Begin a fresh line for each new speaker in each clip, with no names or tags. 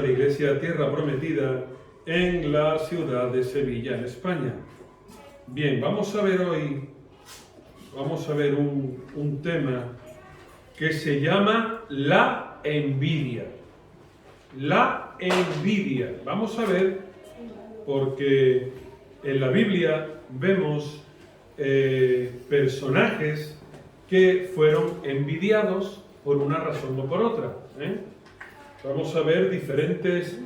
La Iglesia Tierra Prometida en la ciudad de Sevilla, en España. Bien, vamos a ver hoy, un tema que se llama la envidia. La envidia. Vamos a ver, porque en la Biblia vemos personajes que fueron envidiados por una razón o por otra. Vamos a ver diferentes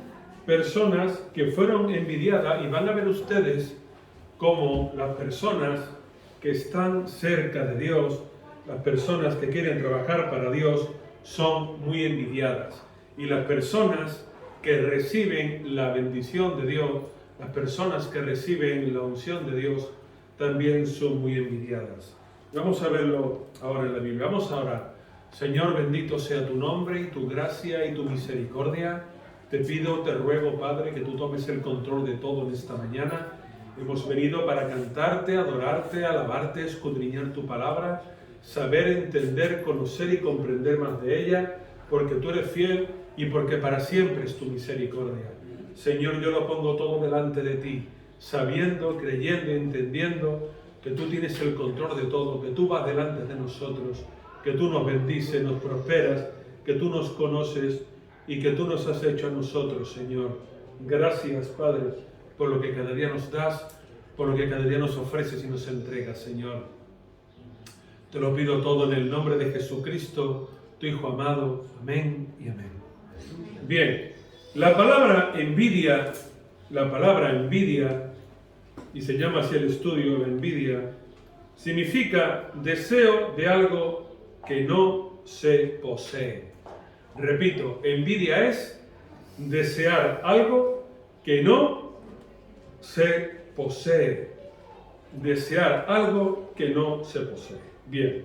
personas que fueron envidiadas y van a ver ustedes cómo las personas que están cerca de Dios, las personas que quieren trabajar para Dios, son muy envidiadas. Y las personas que reciben la bendición de Dios, las personas que reciben la unción de Dios, también son muy envidiadas. Vamos a verlo ahora en la Biblia. Vamos a orar. Señor, bendito sea tu nombre y tu gracia y tu misericordia. Te pido, te ruego, Padre, que tú tomes el control de todo en esta mañana. Hemos venido para cantarte, adorarte, alabarte, escudriñar tu palabra, saber, entender, conocer y comprender más de ella, porque tú eres fiel y porque para siempre es tu misericordia. Señor, yo lo pongo todo delante de ti, sabiendo, creyendo y entendiendo que tú tienes el control de todo, que tú vas delante de nosotros, que tú nos bendices, nos prosperas, que tú nos conoces y que tú nos has hecho a nosotros, Señor. Gracias, Padre, por lo que cada día nos das, por lo que cada día nos ofreces y nos entregas, Señor. Te lo pido todo en el nombre de Jesucristo, tu Hijo amado. Amén y amén. Bien, la palabra envidia, y se llama así el estudio, la envidia, significa deseo de algo que no se posee. Repito, envidia es desear algo que no se posee. Desear algo que no se posee. Bien.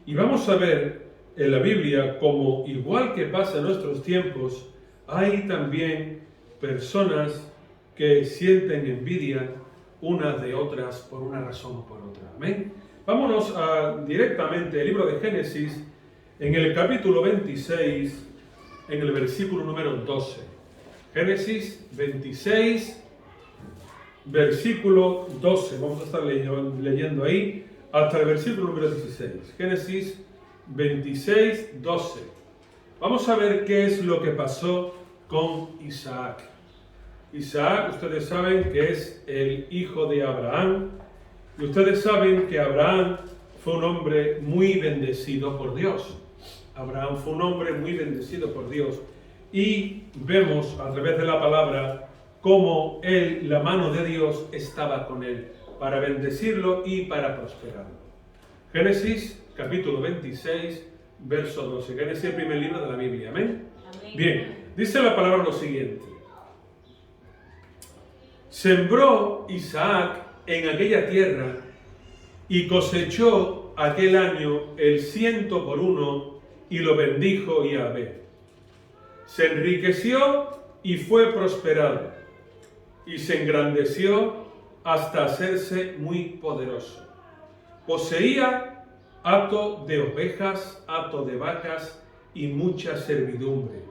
Y vamos a ver en la Biblia como, igual que pasa en nuestros tiempos, hay también personas que sienten envidia unas de otras por una razón o por otra. Amén. Vámonos directamente al libro de Génesis, en el capítulo 26, en el versículo número 12. Génesis 26, versículo 12. Vamos a estar leyendo ahí hasta el versículo número 16. Génesis 26, 12. Vamos a ver qué es lo que pasó con Isaac. Isaac, ustedes saben que es el hijo de Abraham, y ustedes saben que Abraham fue un hombre muy bendecido por Dios. Abraham fue un hombre muy bendecido por Dios, y vemos a través de la palabra cómo la mano de Dios estaba con él para bendecirlo y para prosperarlo. Génesis capítulo 26, verso 12. Génesis es el primer libro de la Biblia. ¿Amén? Amén. Bien, dice la palabra lo siguiente. Sembró Isaac en aquella tierra y cosechó aquel año el 100 por 1 y lo bendijo Yahvé. Se enriqueció y fue prosperado y se engrandeció hasta hacerse muy poderoso. Poseía hato de ovejas, hato de vacas y mucha servidumbre.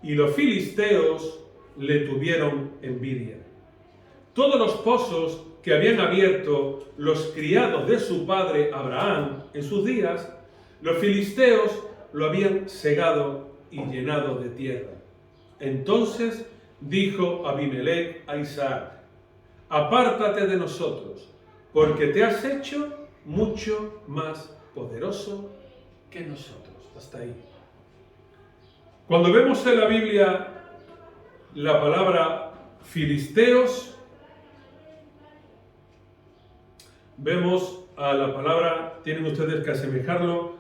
Y los filisteos le tuvieron envidia. Todos los pozos que habían abierto los criados de su padre Abraham en sus días, los filisteos lo habían cegado y llenado de tierra. Entonces dijo Abimelech a Isaac: apártate de nosotros, porque te has hecho mucho más poderoso que nosotros. Hasta ahí. Cuando vemos en la Biblia la palabra filisteos, vemos a la palabra, tienen ustedes que asemejarlo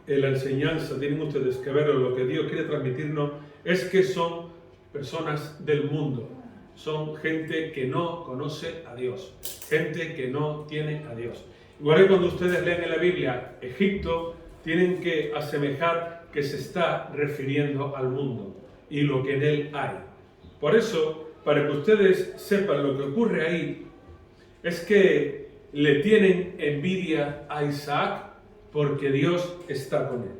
en la enseñanza, tienen ustedes que verlo, lo que Dios quiere transmitirnos es que son personas del mundo, son gente que no conoce a Dios, gente que no tiene a Dios. Igual que cuando ustedes leen en la Biblia Egipto, tienen que asemejar que se está refiriendo al mundo y lo que en él hay. Por eso, para que ustedes sepan lo que ocurre ahí, es que le tienen envidia a Isaac porque Dios está con él.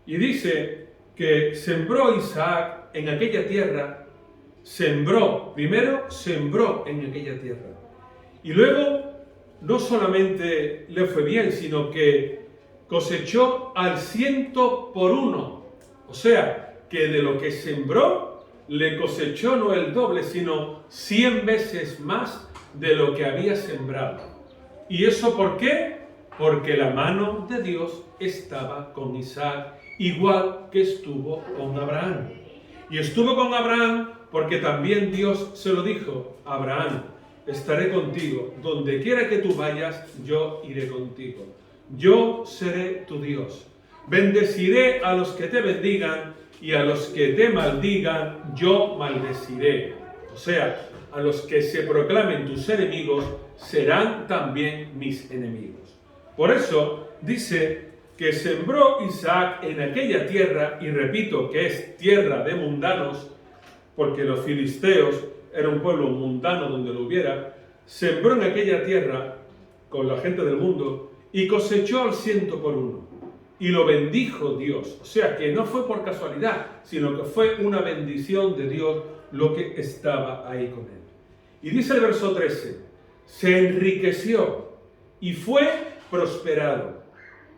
Y dice que sembró Isaac en aquella tierra, primero sembró en aquella tierra. Y luego no solamente le fue bien, sino que cosechó al 100%. O sea, que de lo que sembró, le cosechó no el doble, sino 100 veces más de lo que había sembrado. ¿Y eso por qué? Porque la mano de Dios estaba con Isaac, igual que estuvo con Abraham. Y estuvo con Abraham porque también Dios se lo dijo: Abraham, estaré contigo, donde quiera que tú vayas, yo iré contigo. Yo seré tu Dios. Bendeciré a los que te bendigan y a los que te maldigan, yo maldeciré. O sea, a los que se proclamen tus enemigos, serán también mis enemigos. Por eso dice que sembró Isaac en aquella tierra, y repito que es tierra de mundanos, porque los filisteos era un pueblo mundano donde lo hubiera. Sembró en aquella tierra con la gente del mundo y cosechó al 100%. Y lo bendijo Dios. O sea que no fue por casualidad, sino que fue una bendición de Dios lo que estaba ahí con él. Y dice el verso 13: se enriqueció y fue prosperado,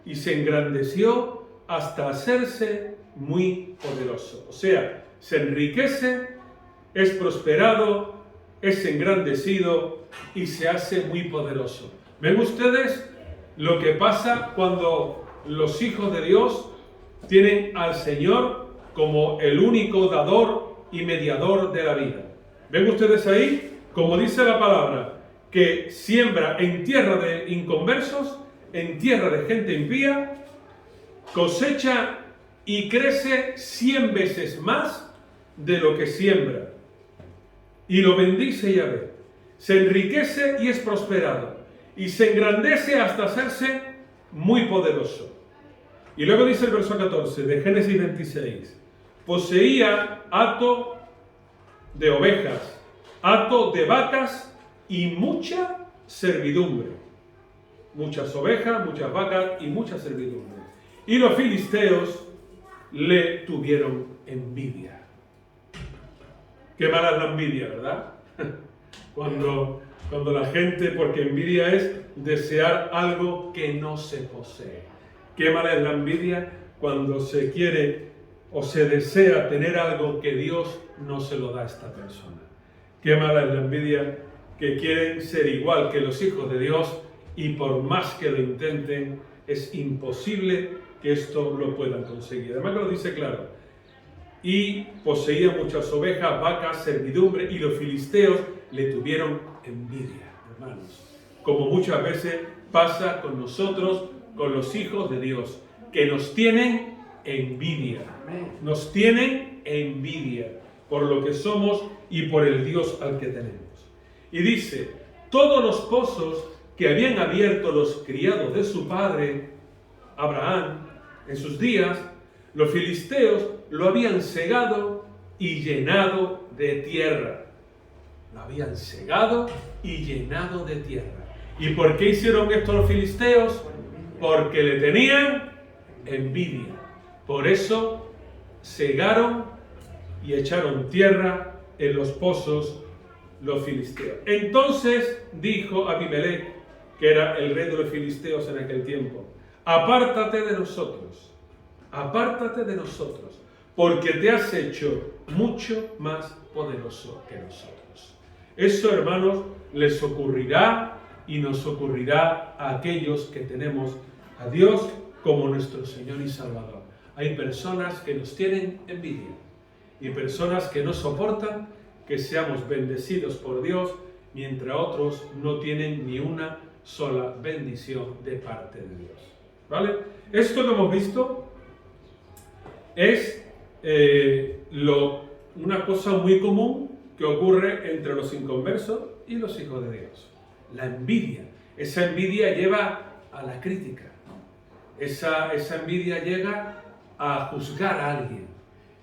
y se engrandeció hasta hacerse muy poderoso. O sea, se enriquece, es prosperado, es engrandecido y se hace muy poderoso. ¿Ven ustedes lo que pasa cuando los hijos de Dios tienen al Señor como el único dador y mediador de la vida? ¿Ven ustedes ahí? Como dice la palabra, que siembra en tierra de inconversos, en tierra de gente impía, cosecha y crece 100 veces más de lo que siembra. Y lo bendice Yahvé. Se enriquece y es prosperado. Y se engrandece hasta hacerse muy poderoso. Y luego dice el verso 14 de Génesis 26. Poseía hato de ovejas, hato de vacas y mucha servidumbre. Muchas ovejas, muchas vacas y mucha servidumbre. Y los filisteos le tuvieron envidia. Qué mala es la envidia, ¿verdad? Cuando la gente, porque envidia es desear algo que no se posee. Qué mala es la envidia cuando se quiere o se desea tener algo que Dios no se lo da a esta persona. Qué mala es la envidia que quieren ser igual que los hijos de Dios y por más que lo intenten, es imposible que esto lo puedan conseguir. Además que lo dice claro. Y poseía muchas ovejas, vacas, servidumbre, y los filisteos le tuvieron envidia, hermanos. Como muchas veces pasa con nosotros, con los hijos de Dios, que nos tienen envidia. Nos tienen envidia por lo que somos y por el Dios al que tenemos. Y dice, todos los pozos que habían abierto los criados de su padre, Abraham, en sus días, los filisteos lo habían cegado y llenado de tierra. Lo habían cegado y llenado de tierra. ¿Y por qué hicieron esto los filisteos? Porque le tenían envidia. Por eso cegaron y echaron tierra en los pozos los filisteos. Entonces dijo Abimelech, que era el rey de los filisteos en aquel tiempo: apártate de nosotros, porque te has hecho mucho más poderoso que nosotros. Eso, hermanos, les ocurrirá y nos ocurrirá a aquellos que tenemos a Dios como nuestro Señor y Salvador. Hay personas que nos tienen envidia y personas que no soportan que seamos bendecidos por Dios, mientras otros no tienen ni una sola bendición de parte de Dios. ¿Vale? Esto que hemos visto es una cosa muy común que ocurre entre los inconversos y los hijos de Dios. La envidia. Esa envidia lleva a la crítica. Esa envidia llega a juzgar a alguien.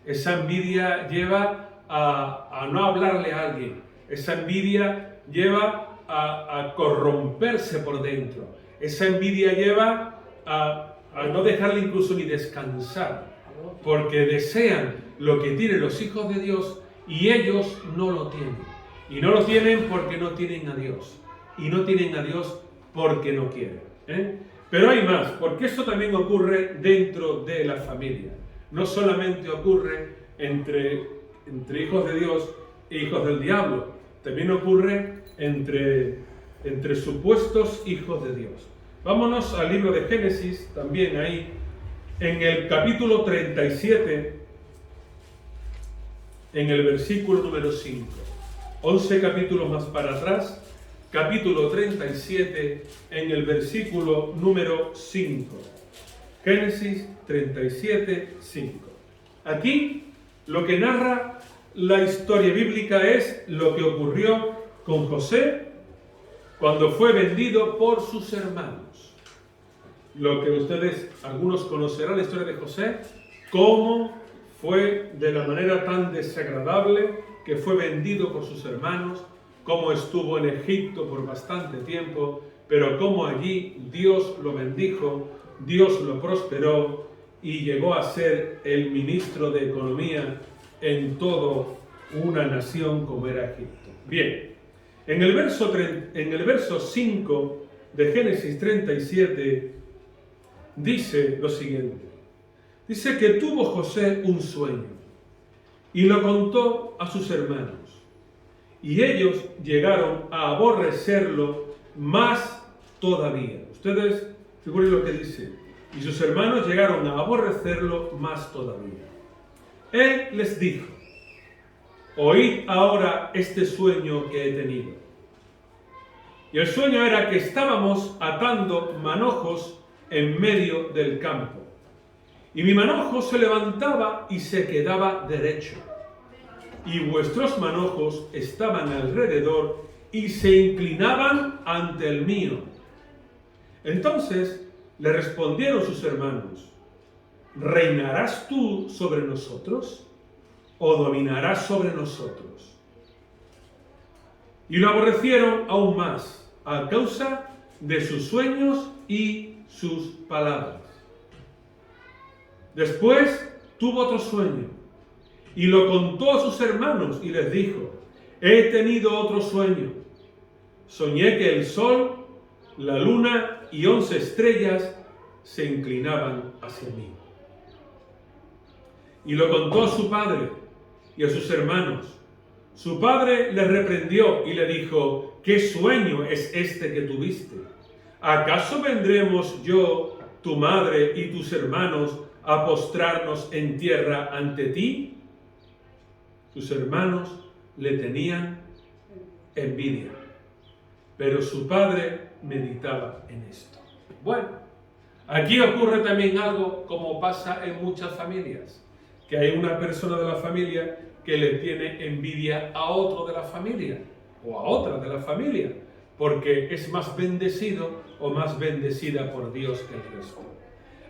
Esa envidia lleva a no hablarle a alguien. Esa envidia lleva a corromperse por dentro. Esa envidia lleva a no dejarle incluso ni descansar. porque desean lo que tienen los hijos de Dios y ellos no lo tienen. Y no lo tienen porque no tienen a Dios. Y no tienen a Dios porque no quieren. Pero hay más, porque esto también ocurre dentro de la familia. No solamente ocurre entre hijos de Dios e hijos del diablo, también ocurre entre supuestos hijos de Dios. Vámonos al libro de Génesis, también ahí, en el capítulo 37, en el versículo número 5. 11 capítulos más para atrás, capítulo 37, en el versículo número 5. Génesis 37, 5. Aquí lo que narra la historia bíblica es lo que ocurrió con José cuando fue vendido por sus hermanos. Lo que ustedes, algunos conocerán la historia de José, cómo fue de la manera tan desagradable que fue vendido por sus hermanos, cómo estuvo en Egipto por bastante tiempo, pero cómo allí Dios lo bendijo, Dios lo prosperó y llegó a ser el ministro de Economía en toda una nación como era Egipto. Bien, en el verso 5 de Génesis 37 dice lo siguiente. Dice que tuvo José un sueño y lo contó a sus hermanos. Y ellos llegaron a aborrecerlo más todavía. Ustedes figuren lo que dice. Y sus hermanos llegaron a aborrecerlo más todavía. Él les dijo: oíd ahora este sueño que he tenido. Y el sueño era que estábamos atando manojos en medio del campo. Y mi manojo se levantaba y se quedaba derecho. Y vuestros manojos estaban alrededor y se inclinaban ante el mío. Entonces le respondieron sus hermanos: ¿reinarás tú sobre nosotros o dominarás sobre nosotros? Y lo aborrecieron aún más a causa de sus sueños y sus palabras. Después tuvo otro sueño y lo contó a sus hermanos y les dijo: he tenido otro sueño. Soñé que el sol, la luna y 11 estrellas se inclinaban hacia mí. Y lo contó a su padre y a sus hermanos. Su padre le reprendió y le dijo: ¿qué sueño es este que tuviste? ¿Acaso vendremos yo, tu madre y tus hermanos a postrarnos en tierra ante ti? Sus hermanos le tenían envidia, pero su padre meditaba en esto. Bueno, aquí ocurre también algo como pasa en muchas familias, que hay una persona de la familia que le tiene envidia a otro de la familia o a otra de la familia, porque es más bendecido o más bendecida por Dios que el resto.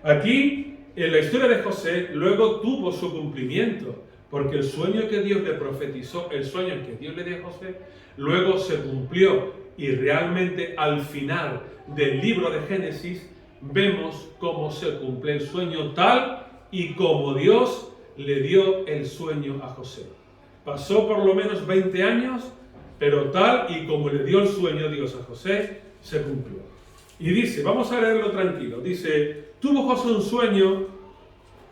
Aquí, en la historia de José, luego tuvo su cumplimiento, porque el sueño que Dios le profetizó, el sueño que Dios le dio a José, luego se cumplió, y realmente al final del libro de Génesis vemos cómo se cumple el sueño tal y como Dios le dio el sueño a José. Pasó por lo menos 20 años, pero tal y como le dio el sueño Dios a José, se cumplió. Y dice, vamos a leerlo tranquilo, dice: tuvo José un sueño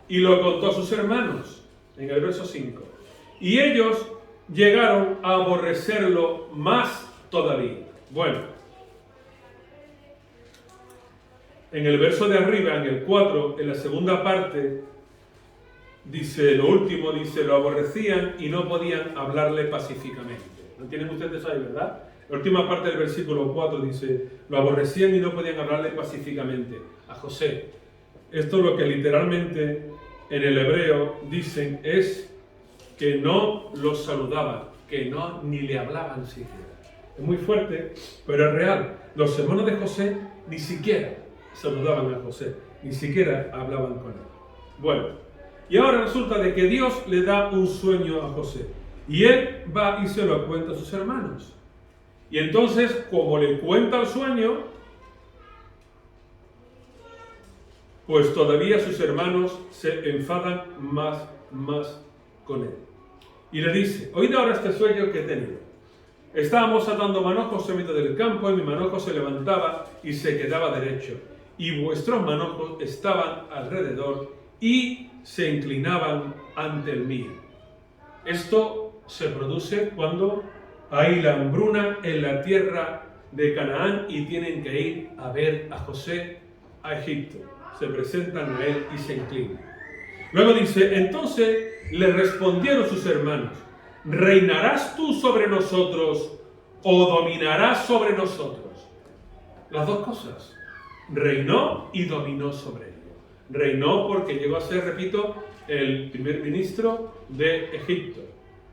y lo contó a sus hermanos, en el verso 5. Y ellos llegaron a aborrecerlo más todavía. Bueno, en el verso de arriba, en el 4, en la segunda parte, dice, lo último, dice, lo aborrecían y no podían hablarle pacíficamente. ¿Lo entienden ustedes ahí, verdad? La última parte del versículo 4 dice, lo aborrecían y no podían hablarle pacíficamente a José. Esto lo que literalmente en el hebreo dicen es que no los saludaban, que no ni le hablaban siquiera. Es muy fuerte, pero es real. Los hermanos de José ni siquiera saludaban a José, ni siquiera hablaban con él. Bueno, y ahora resulta de que Dios le da un sueño a José, y él va y se lo cuenta a sus hermanos. Y entonces, como le cuenta el sueño, pues todavía sus hermanos se enfadan más con él. Y le dice: oíd ahora este sueño que he tenido. Estábamos atando manojos en medio del campo, y mi manojo se levantaba y se quedaba derecho, y vuestros manojos estaban alrededor y se inclinaban ante el mío. Esto se produce cuando hay la hambruna en la tierra de Canaán y tienen que ir a ver a José a Egipto. Se presentan a él y se inclinan. Luego dice: entonces le respondieron sus hermanos: ¿reinarás tú sobre nosotros o dominarás sobre nosotros? Las dos cosas. Reinó y dominó sobre ellos. Reinó porque llegó a ser, repito, el primer ministro de Egipto.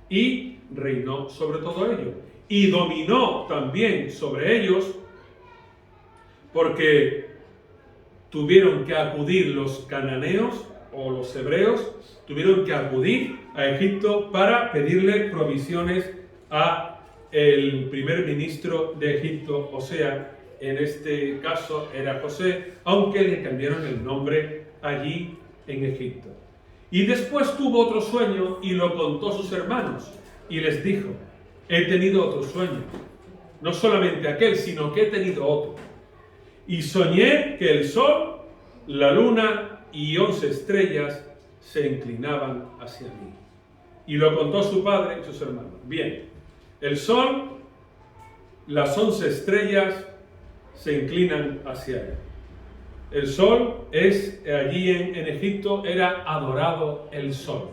Y reinó sobre todo ello. Y dominó también sobre ellos porque tuvieron que acudir los cananeos o los hebreos, tuvieron que acudir a Egipto para pedirle provisiones a el primer ministro de Egipto, o sea, en este caso era José, aunque le cambiaron el nombre allí en Egipto. Y después tuvo otro sueño y lo contó a sus hermanos y les dijo: he tenido otro sueño, no solamente aquel, sino que he tenido otro. Y soñé que el sol, la luna y 11 estrellas se inclinaban hacia mí. Y lo contó su padre y sus hermanos. Bien, el sol, las 11 estrellas se inclinan hacia él. El sol es, allí en Egipto, era adorado el sol.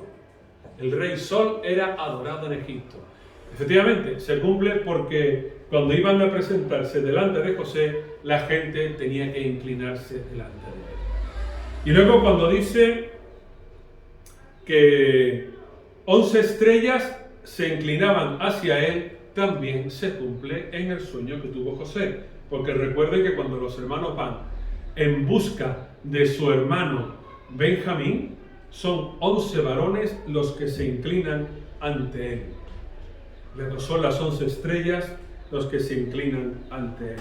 El rey sol era adorado en Egipto. Efectivamente, se cumple porque cuando iban a presentarse delante de José, la gente tenía que inclinarse delante de él. Y luego cuando dice que 11 estrellas se inclinaban hacia él, también se cumple en el sueño que tuvo José. Porque recuerden que cuando los hermanos van en busca de su hermano Benjamín, son 11 varones los que se inclinan ante él. Luego son las 11 estrellas los que se inclinan ante él.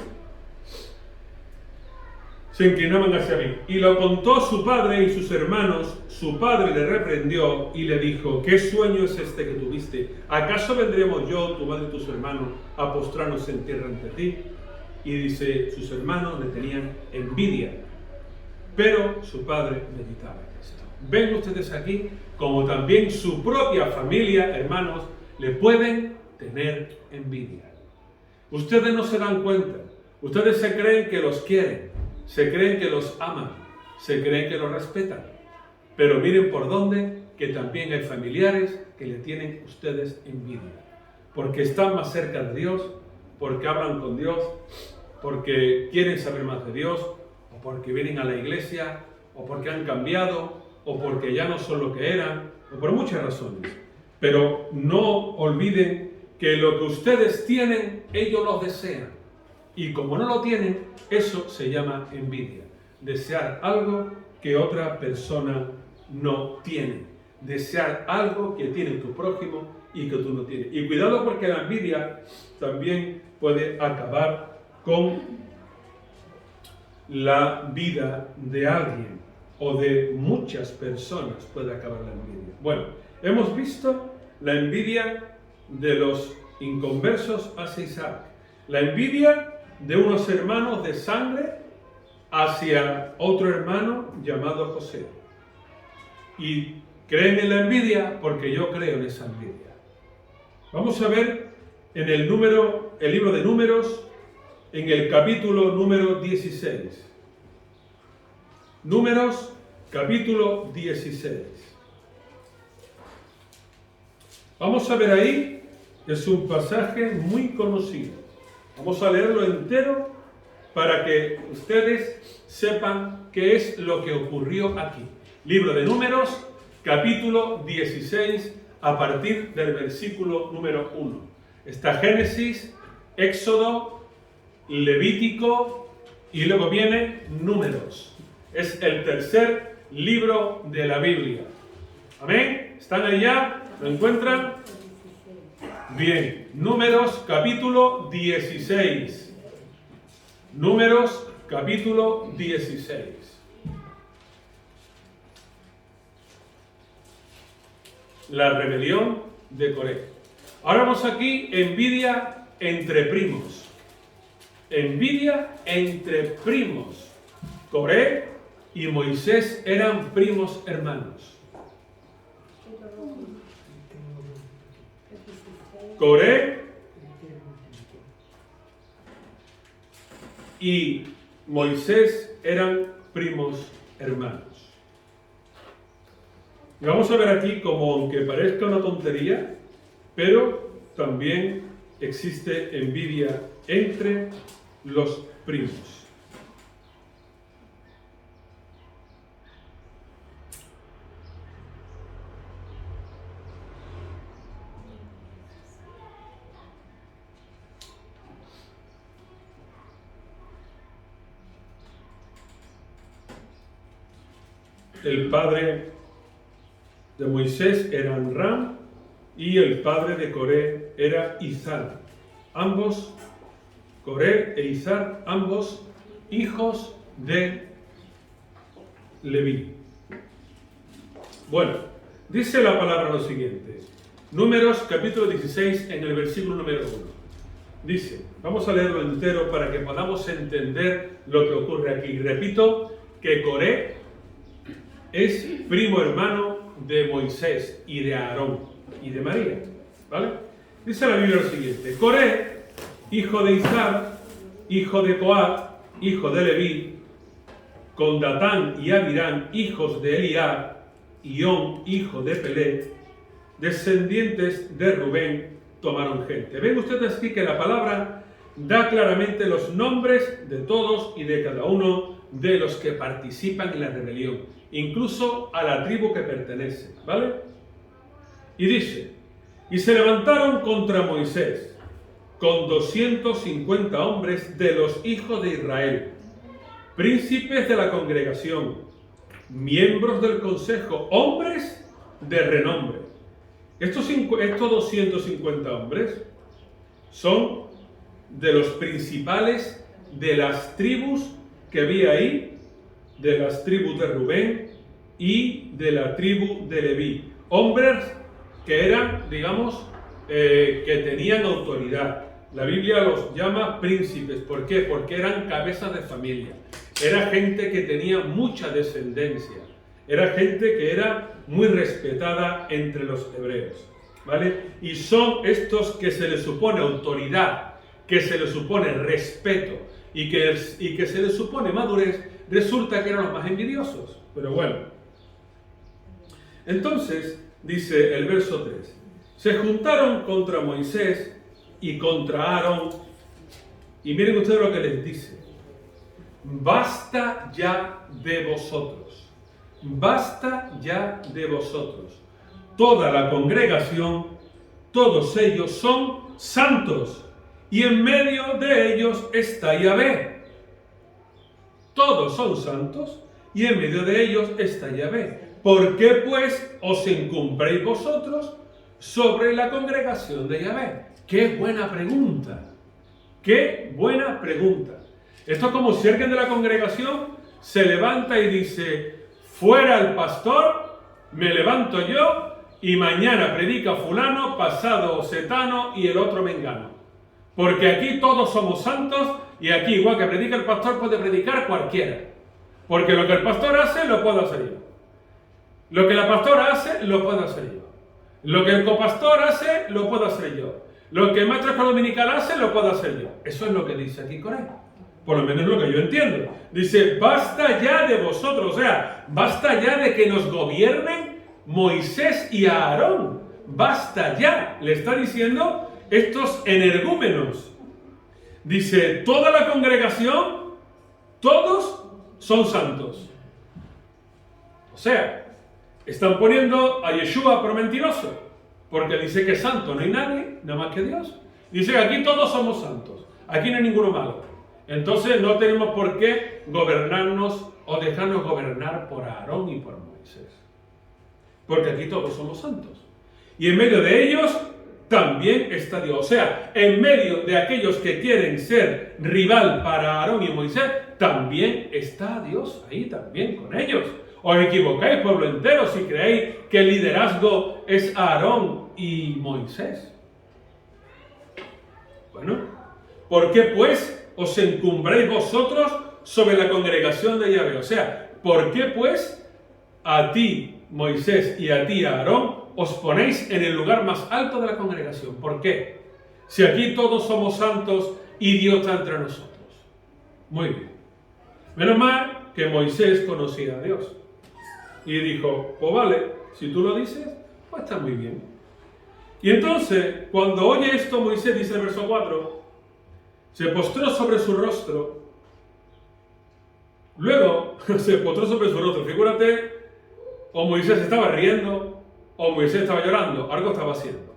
Se inclinaban hacia mí. Y lo contó su padre y sus hermanos. Su padre le reprendió y le dijo: ¿qué sueño es este que tuviste? ¿Acaso vendremos yo, tu madre y tus hermanos, a postrarnos en tierra ante ti? Y dice, sus hermanos le tenían envidia. Pero su padre meditaba en esto. Ven ustedes aquí como también su propia familia, hermanos, le pueden tener envidia. Ustedes no se dan cuenta. Ustedes se creen que los quieren, se creen que los aman, se creen que los respetan. Pero miren por dónde, que también hay familiares que le tienen ustedes envidia. Porque están más cerca de Dios, porque hablan con Dios, porque quieren saber más de Dios, o porque vienen a la iglesia, o porque han cambiado, o porque ya no son lo que eran, o por muchas razones. Pero no olviden que lo que ustedes tienen, ellos lo desean. Y como no lo tienen, eso se llama envidia. Desear algo que otra persona no tiene. Desear algo que tiene tu prójimo y que tú no tienes. Y cuidado, porque la envidia también puede acabar con la vida de alguien o de muchas personas. Puede acabar la envidia. Bueno, hemos visto la envidia de los inconversos hacia Isaac, la envidia de unos hermanos de sangre hacia otro hermano llamado José. Y creen en la envidia porque yo creo en esa envidia. Vamos a ver en el libro de Números, en el capítulo número 16. Números, capítulo 16. Vamos a ver ahí, es un pasaje muy conocido. Vamos a leerlo entero para que ustedes sepan qué es lo que ocurrió aquí. Libro de Números, capítulo 16, a partir del versículo número 1. Está Génesis, Éxodo, Levítico y luego viene Números. Es el tercer libro de la Biblia. ¿Amén? ¿Están ahí ya? ¿Lo encuentran? Bien. Números, capítulo 16. Números, capítulo 16. la rebelión de Coré. Ahora vamos aquí, envidia entre primos. Envidia entre primos. Coré y Moisés eran primos hermanos. Coré y Moisés eran primos hermanos. Y vamos a ver aquí como, aunque parezca una tontería, pero también existe envidia entre los primos. El padre de Moisés era Amram y el padre de Coré era Izar. Ambos, Coré e Izar, ambos hijos de Leví. Bueno, dice la palabra lo siguiente. Números capítulo 16 en el versículo número 1. Dice, vamos a leerlo entero para que podamos entender lo que ocurre aquí. Repito que Coré es primo hermano de Moisés y de Aarón y de María, ¿vale? Dice la Biblia lo siguiente. Coré, hijo de Izar, hijo de Coat, hijo de Leví, con Datán y Abirán, hijos de Eliab, y On, hijo de Pelé, descendientes de Rubén, tomaron gente. Ven ustedes aquí que la palabra da claramente los nombres de todos y de cada uno de los que participan en la rebelión, incluso a la tribu que pertenece, ¿vale? Y dice, y se levantaron contra Moisés con 250 hombres de los hijos de Israel, príncipes de la congregación, miembros del consejo, hombres de renombre. Estos 250 hombres son de los principales de las tribus que había ahí, de las tribus de Rubén y de la tribu de Leví. Hombres que eran, digamos, que tenían autoridad. La Biblia los llama príncipes. ¿Por qué? Porque eran cabezas de familia. Era gente que tenía mucha descendencia. Era gente que era muy respetada entre los hebreos, ¿vale? Y son estos que se les supone autoridad, que se les supone respeto y que se les supone madurez, resulta que eran los más envidiosos. Pero bueno. Entonces, dice el verso 3, se juntaron contra Moisés y contra Aarón, y miren ustedes lo que les dice: basta ya de vosotros, basta ya de vosotros. Toda la congregación, todos ellos son santos, y en medio de ellos está Yahvé. Todos son santos, y en medio de ellos está Yahvé. ¿Por qué pues os encumbréis vosotros sobre la congregación de Yahvé? ¡Qué buena pregunta! ¡Qué buena pregunta! Esto es como si alguien de la congregación se levanta y dice: fuera el pastor, me levanto yo y mañana predica fulano, pasado setano y el otro mengano. Porque aquí todos somos santos y aquí, igual que predica el pastor, puede predicar cualquiera. Porque lo que el pastor hace, lo puedo hacer yo. Lo que la pastora hace, lo puedo hacer yo. Lo que el copastor hace, lo puedo hacer yo. Lo que el maestro escuela dominical hace, lo puedo hacer yo. Eso es lo que dice aquí Coré. Por lo menos lo que yo entiendo. Dice, basta ya de vosotros. O sea, basta ya de que nos gobiernen Moisés y Aarón. Basta ya. Le está diciendo estos energúmenos. Dice, toda la congregación, todos son santos. O sea, están poniendo a Yeshua por mentiroso, porque dice que es santo, no hay nadie, nada más que Dios. Dice que aquí todos somos santos, aquí no hay ninguno malo. Entonces no tenemos por qué gobernarnos o dejarnos gobernar por Aarón y por Moisés, porque aquí todos somos santos. Y en medio de ellos también está Dios. O sea, en medio de aquellos que quieren ser rival para Aarón y Moisés, también está Dios ahí también con ellos. Os equivocáis, pueblo entero, si creéis que el liderazgo es Aarón y Moisés. Bueno, ¿por qué pues os encumbréis vosotros sobre la congregación de Yahvé? O sea, ¿por qué pues a ti, Moisés, y a ti, Aarón, os ponéis en el lugar más alto de la congregación? ¿Por qué? Si aquí todos somos santos y Dios está entre nosotros. Muy bien. Menos mal que Moisés conocía a Dios. Y dijo, pues vale, si tú lo dices, pues está muy bien. Y entonces, cuando oye esto, Moisés, dice el verso 4, se postró sobre su rostro. Luego, se postró sobre su rostro. Figúrate, o Moisés estaba riendo, o Moisés estaba llorando. Algo estaba haciendo.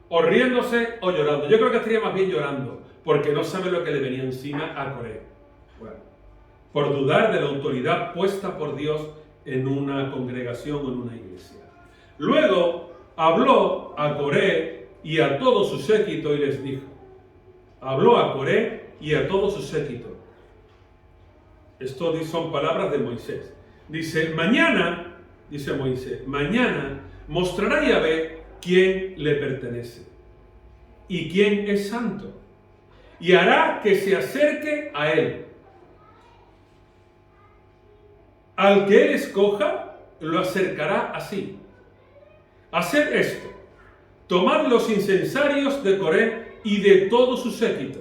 O riéndose, o llorando. Yo creo que estaría más bien llorando, porque no sabe lo que le venía encima a Coré. Bueno, por dudar de la autoridad puesta por Dios en una congregación o en una iglesia. Luego habló a Coré y a todo su séquito y les dijo, habló a Coré y a todo su séquito. Esto son palabras de Moisés. Dice, mañana, dice Moisés, mañana mostrará Yahvé quién le pertenece y quién es santo, y hará que se acerque a él. Al que él escoja, lo acercará así. Haced esto, tomad los incensarios de Coré y de todo su séquito.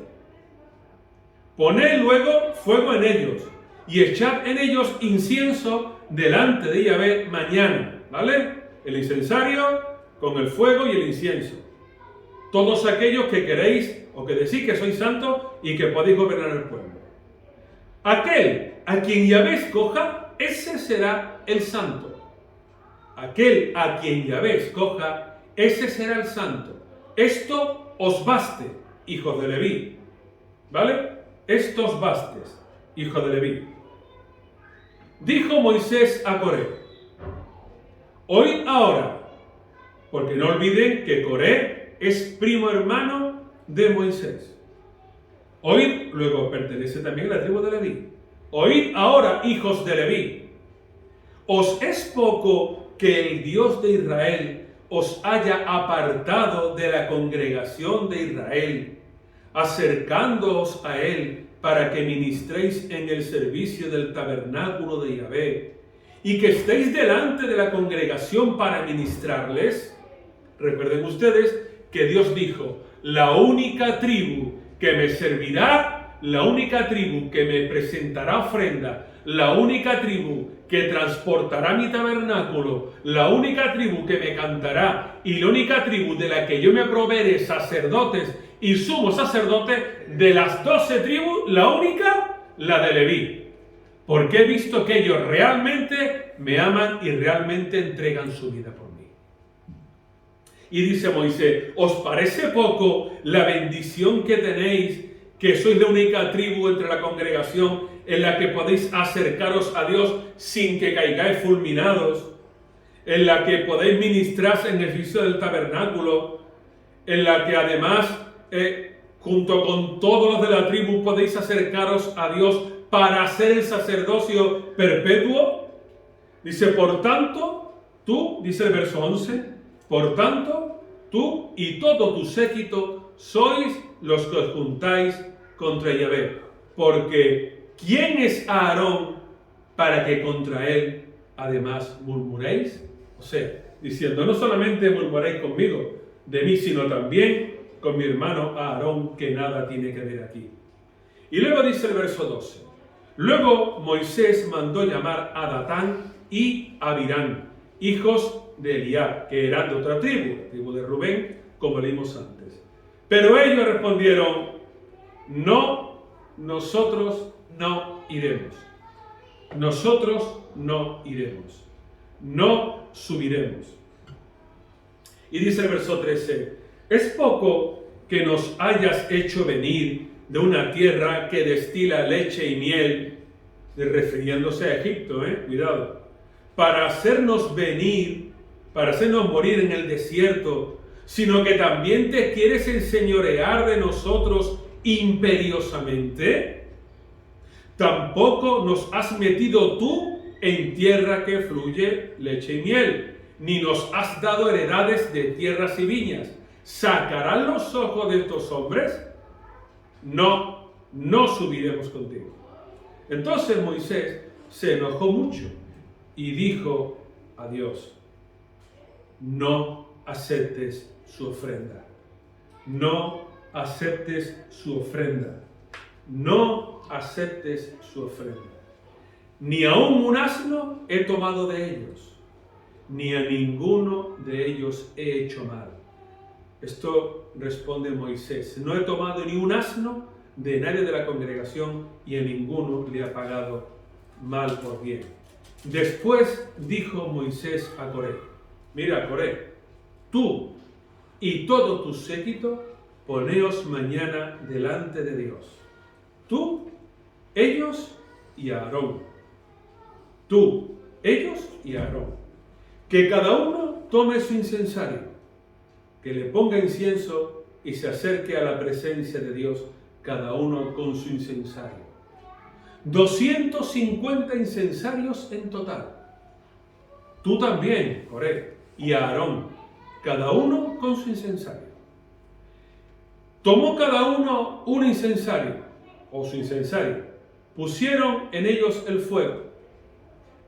Poned luego fuego en ellos, y echad en ellos incienso delante de Yahvé mañana, ¿vale? El incensario con el fuego y el incienso. Todos aquellos que queréis o que decís que sois santos y que podéis gobernar el pueblo. Aquel a quien Yahvé escoja, ese será el santo. Aquel a quien Yahvé escoja, ese será el santo. Esto os baste, hijos de Leví. ¿Vale? Esto os baste, hijos de Leví. Dijo Moisés a Coré, oíd ahora, porque no olviden que Coré es primo hermano de Moisés. Oíd, luego pertenece también a la tribu de Leví. Oíd ahora, hijos de Leví. ¿Os es poco que el Dios de Israel os haya apartado de la congregación de Israel, acercándoos a él para que ministréis en el servicio del tabernáculo de Yahvé, y que estéis delante de la congregación para ministrarles? Recuerden ustedes que Dios dijo, la única tribu que me servirá, la única tribu que me presentará ofrenda, la única tribu que transportará mi tabernáculo, la única tribu que me cantará y la única tribu de la que yo me proveeré sacerdotes y sumo sacerdote, de las 12 tribus, la única, la de Leví. Porque he visto que ellos realmente me aman y realmente entregan su vida por mí. Y dice Moisés, ¿os parece poco la bendición que tenéis, que sois la única tribu entre la congregación en la que podéis acercaros a Dios sin que caigáis fulminados, en la que podéis ministrar en el servicio del tabernáculo, en la que además, junto con todos los de la tribu, podéis acercaros a Dios para hacer el sacerdocio perpetuo? Dice, por tanto, tú, dice el verso 11, por tanto, tú y todo tu séquito sois los que os juntáis contra Yahvé, porque ¿quién es Aarón para que contra él además murmuréis? O sea, diciendo, no solamente murmuréis conmigo, de mí, sino también con mi hermano Aarón, que nada tiene que ver aquí. Y luego dice el verso 12, luego Moisés mandó llamar a Datán y a Abirán, hijos de Eliab, que eran de otra tribu, la tribu de Rubén, como leímos antes. Pero ellos respondieron, no, nosotros no iremos. Nosotros no iremos. No subiremos. Y dice el verso 13, es poco que nos hayas hecho venir de una tierra que destila leche y miel, refiriéndose a Egipto, cuidado, para hacernos venir, para hacernos morir en el desierto, sino que también te quieres enseñorear de nosotros imperiosamente. Tampoco nos has metido tú en tierra que fluye leche y miel, ni nos has dado heredades de tierras y viñas. ¿Sacarán los ojos de estos hombres? No, no subiremos contigo. Entonces Moisés se enojó mucho y dijo a Dios: no aceptes su ofrenda. No aceptes su ofrenda. No aceptes su ofrenda. Ni aun un asno he tomado de ellos, ni a ninguno de ellos he hecho mal. Esto responde Moisés: no he tomado ni un asno de nadie de la congregación y a ninguno le ha pagado mal por bien. Después dijo Moisés a Coré: mira, Coré, tú y todo tu séquito, poneos mañana delante de Dios. Tú, ellos y Aarón. Tú, ellos y Aarón. Que cada uno tome su incensario, que le ponga incienso y se acerque a la presencia de Dios, cada uno con su incensario. 250 incensarios en total. Tú también, Coré, y Aarón, cada uno con su incensario. Tomó cada uno un incensario, o su incensario, pusieron en ellos el fuego,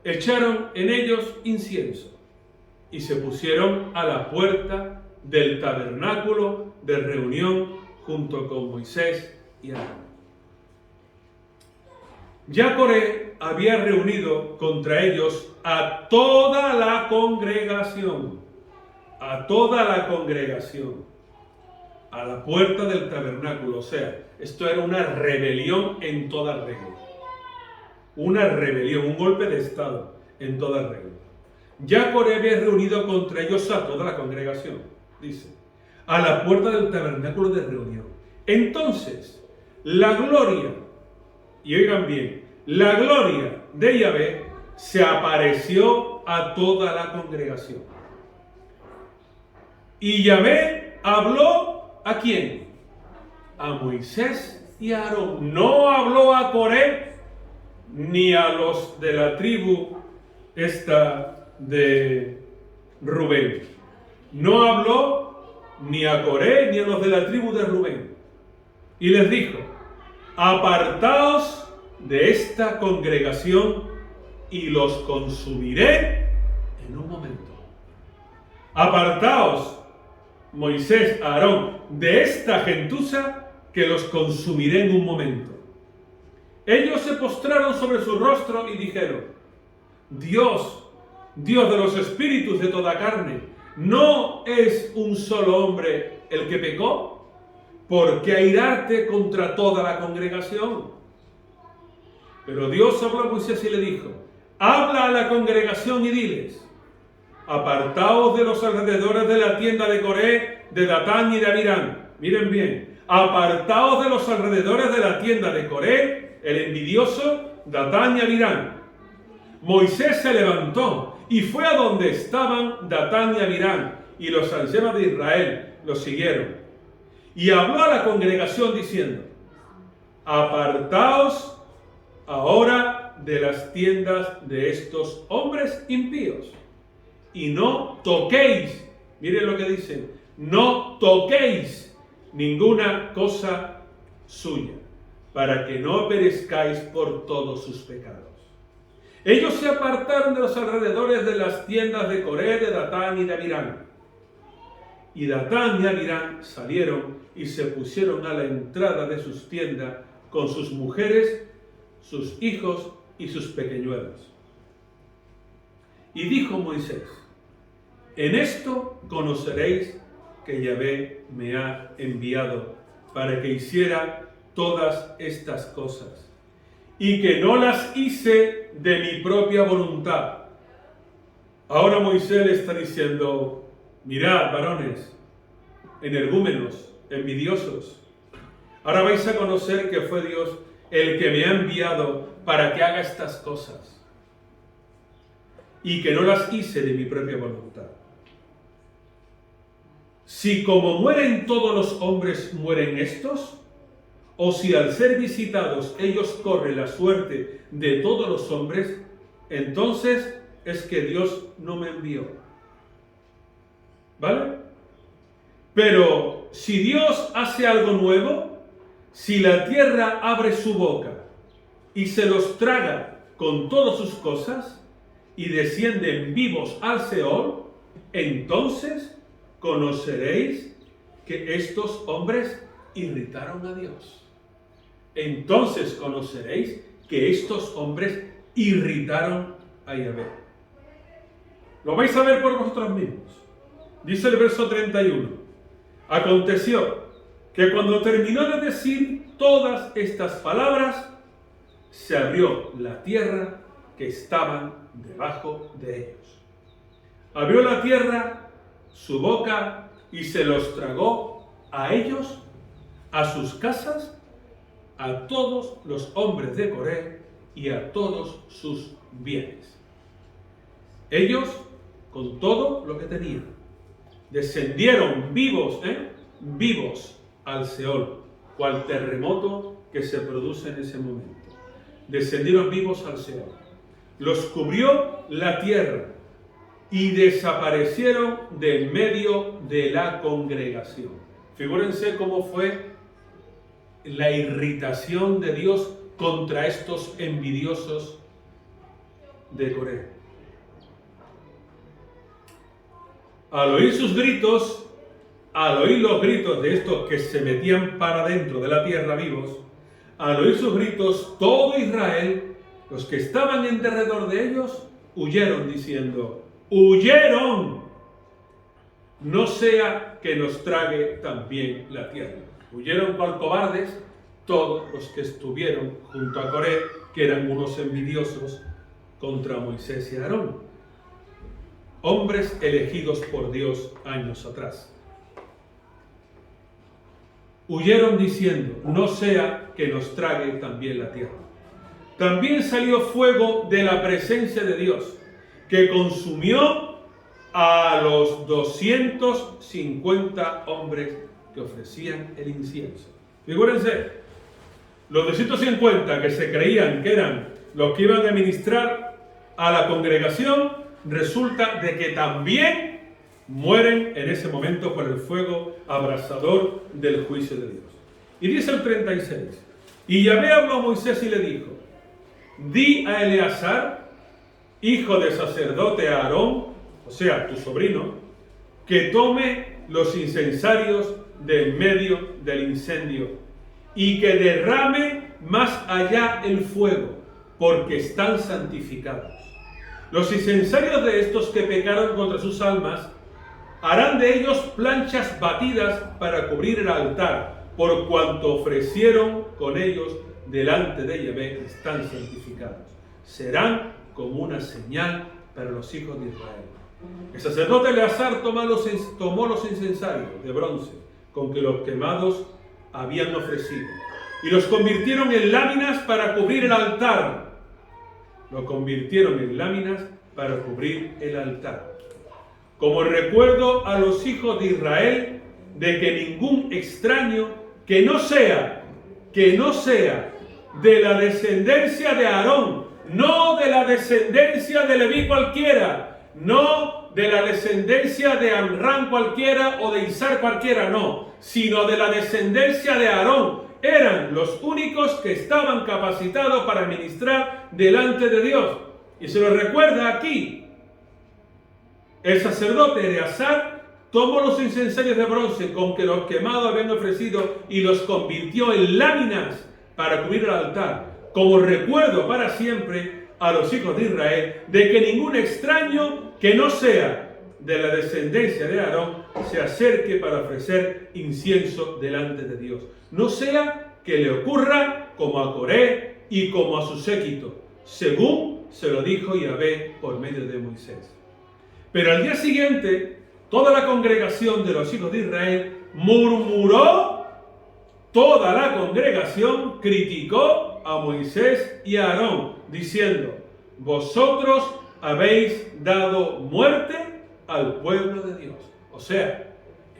echaron en ellos incienso, y se pusieron a la puerta del tabernáculo de reunión junto con Moisés y Aarón. Ya Coré había reunido contra ellos a toda la congregación, a la puerta del tabernáculo. O sea, esto era una rebelión en toda regla. Una rebelión, un golpe de estado en toda regla. Ya Coré había reunido contra ellos a toda la congregación, dice, a la puerta del tabernáculo de reunión. Entonces, la gloria, y oigan bien, la gloria de Yahvé se apareció a toda la congregación. Y Yahvé habló ¿a quién? A Moisés y a Aarón. No habló a Coré ni a los de la tribu esta de Rubén. No habló ni a Coré ni a los de la tribu de Rubén. Y les dijo: apartaos de esta congregación y los consumiré en un momento. Apartaos, Moisés, Aarón, de esta gentuza que los consumiré en un momento. Ellos se postraron sobre su rostro y dijeron: Dios, Dios de los espíritus de toda carne, ¿no es un solo hombre el que pecó? ¿Por qué airarte contra toda la congregación? Pero Dios habló a Moisés y le dijo: habla a la congregación y diles: apartaos de los alrededores de la tienda de Coré, de Datán y de Abirán. Miren bien, apartaos de los alrededores de la tienda de Coré, el envidioso, Datán y Abirán. Moisés se levantó y fue a donde estaban Datán y Abirán, y los ancianos de Israel los siguieron. Y habló a la congregación diciendo: apartaos ahora de las tiendas de estos hombres impíos, y no toquéis, miren lo que dice, no toquéis ninguna cosa suya, para que no perezcáis por todos sus pecados. Ellos se apartaron de los alrededores de las tiendas de Coré, de Datán y de Abirán. Y Datán y Abirán salieron y se pusieron a la entrada de sus tiendas con sus mujeres, sus hijos y sus pequeñuelos. Y dijo Moisés: en esto conoceréis que Yahvé me ha enviado para que hiciera todas estas cosas, y que no las hice de mi propia voluntad. Ahora Moisés le está diciendo: mirad, varones, energúmenos, envidiosos, ahora vais a conocer que fue Dios el que me ha enviado para que haga estas cosas, y que no las hice de mi propia voluntad. Si como mueren todos los hombres mueren estos, o si al ser visitados ellos corren la suerte de todos los hombres, entonces es que Dios no me envió. ¿Vale? Pero si Dios hace algo nuevo, si la tierra abre su boca y se los traga con todas sus cosas y descienden vivos al Seol, entonces conoceréis que estos hombres irritaron a Dios. Entonces conoceréis que estos hombres irritaron a Yahvé. Lo vais a ver por vosotros mismos. Dice el verso 31. Aconteció que cuando terminó de decir todas estas palabras, se abrió la tierra que estaban debajo de ellos. Abrió la tierra su boca y se los tragó a ellos, a sus casas, a todos los hombres de Coré y a todos sus bienes. Ellos, con todo lo que tenían, descendieron vivos al Seol, cual terremoto que se produce en ese momento. Descendieron vivos al Seol. Los cubrió la tierra y desaparecieron de en medio de la congregación. Figúrense cómo fue la irritación de Dios contra estos envidiosos de Coré. Al oír sus gritos, al oír los gritos de estos que se metían para dentro de la tierra vivos, al oír sus gritos, todo Israel, los que estaban en derredor de ellos, huyeron diciendo: ¡huyeron! No sea que nos trague también la tierra. Huyeron cual cobardes todos los que estuvieron junto a Coré, que eran unos envidiosos contra Moisés y Aarón, hombres elegidos por Dios años atrás. Huyeron diciendo: no sea que nos trague también la tierra. También salió fuego de la presencia de Dios, que consumió a los 250 hombres que ofrecían el incienso. Figúrense, los 250 que se creían que eran los que iban a ministrar a la congregación, resulta de que también mueren en ese momento por el fuego abrasador del juicio de Dios. Y dice el 36, y Yahvé habló a Moisés y le dijo: di a Eleazar, hijo de sacerdote Aarón, o sea, tu sobrino, que tome los incensarios de en medio del incendio y que derrame más allá el fuego, porque están santificados. Los incensarios de estos que pecaron contra sus almas harán de ellos planchas batidas para cubrir el altar, por cuanto ofrecieron con ellos delante de Yahvé, están santificados. Serán como una señal para los hijos de Israel. El sacerdote Eleazar tomó los incensarios de bronce con que los quemados habían ofrecido y los convirtieron en láminas para cubrir el altar. Lo convirtieron en láminas para cubrir el altar, como recuerdo a los hijos de Israel de que ningún extraño que no sea de la descendencia de Aarón, no de la descendencia de Leví cualquiera, no de la descendencia de Amram cualquiera o de Izar cualquiera, no, sino de la descendencia de Aarón. Eran los únicos que estaban capacitados para ministrar delante de Dios. Y se lo recuerda aquí. El sacerdote Eleazar tomó los incensarios de bronce con que los quemados habían ofrecido y los convirtió en láminas para cubrir el altar, como recuerdo para siempre a los hijos de Israel de que ningún extraño que no sea de la descendencia de Aarón se acerque para ofrecer incienso delante de Dios. No sea que le ocurra como a Coré y como a su séquito, según se lo dijo Yahvé por medio de Moisés. Pero al día siguiente, toda la congregación de los hijos de Israel murmuró, toda la congregación criticó a Moisés y a Aarón, diciendo: vosotros habéis dado muerte al pueblo de Dios. O sea,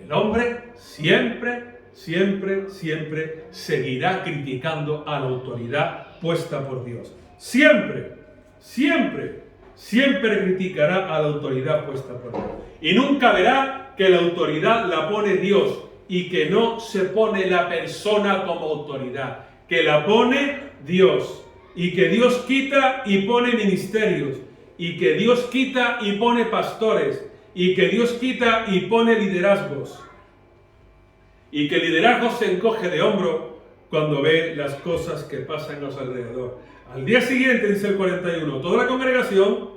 el hombre siempre seguirá criticando a la autoridad puesta por Dios. Siempre, siempre, siempre criticará a la autoridad puesta por Dios. Y nunca verá que la autoridad la pone Dios y que no se pone la persona como autoridad, que la pone Dios. Y que Dios quita y pone ministerios. Y que Dios quita y pone pastores. Y que Dios quita y pone liderazgos. Y que el liderazgo se encoge de hombro cuando ve las cosas que pasan a los alrededor. Al día siguiente, dice el 41, toda la congregación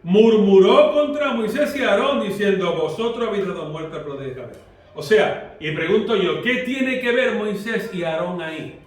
murmuró contra Moisés y Aarón diciendo: vosotros habéis dado muerte al pueblo de Israel. O sea, y pregunto yo, ¿qué tiene que ver Moisés y Aarón ahí?